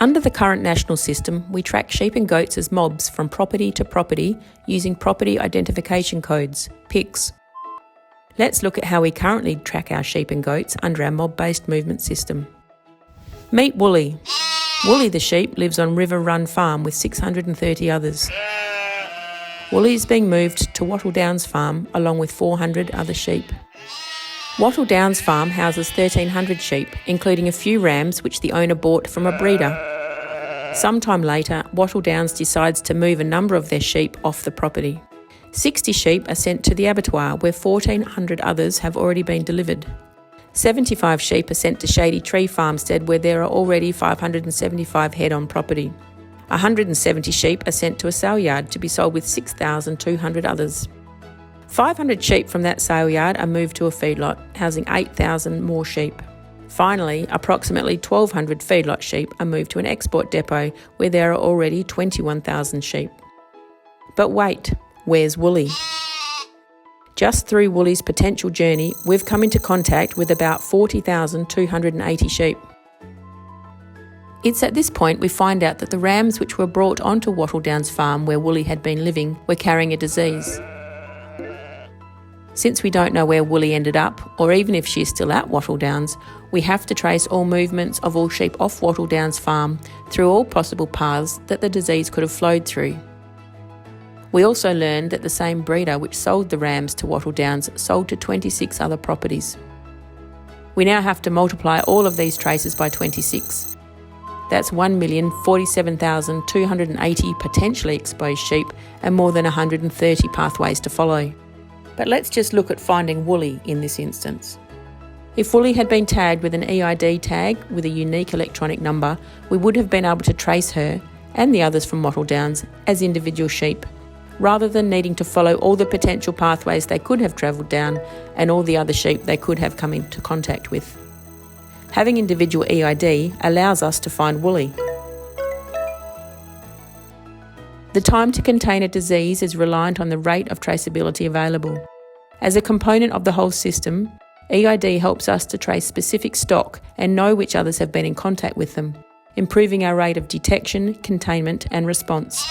Under the current national system, we track sheep and goats as mobs from property to property using property identification codes, PICs. Let's look at how we currently track our sheep and goats under our mob-based movement system. Meet Woolly. Woolly the sheep lives on River Run Farm with 630 others. Woolly is being moved to Wattle Downs Farm along with 400 other sheep. Wattle Downs Farm houses 1,300 sheep, including a few rams which the owner bought from a breeder. Sometime later, Wattle Downs decides to move a number of their sheep off the property. 60 sheep are sent to the abattoir where 1,400 others have already been delivered. 75 sheep are sent to Shady Tree Farmstead where there are already 575 head on property. 170 sheep are sent to a sale yard to be sold with 6,200 others. 500 sheep from that sale yard are moved to a feedlot, housing 8,000 more sheep. Finally, approximately 1,200 feedlot sheep are moved to an export depot where there are already 21,000 sheep. But wait, where's Woolly? Just through Woolly's potential journey, we've come into contact with about 40,280 sheep. It's at this point we find out that the rams which were brought onto Wattle Downs Farm where Woolly had been living were carrying a disease. Since we don't know where Woolly ended up, or even if she's still at Wattle Downs, we have to trace all movements of all sheep off Wattle Downs Farm through all possible paths that the disease could have flowed through. We also learned that the same breeder which sold the rams to Wattle Downs sold to 26 other properties. We now have to multiply all of these traces by 26. That's 1,047,280 potentially exposed sheep and more than 130 pathways to follow. But let's just look at finding Woolly in this instance. If Woolly had been tagged with an EID tag with a unique electronic number, we would have been able to trace her and the others from Wattle Downs as individual sheep, rather than needing to follow all the potential pathways they could have travelled down and all the other sheep they could have come into contact with. Having individual EID allows us to find Woolly. The time to contain a disease is reliant on the rate of traceability available. As a component of the whole system, EID helps us to trace specific stock and know which others have been in contact with them, improving our rate of detection, containment and response.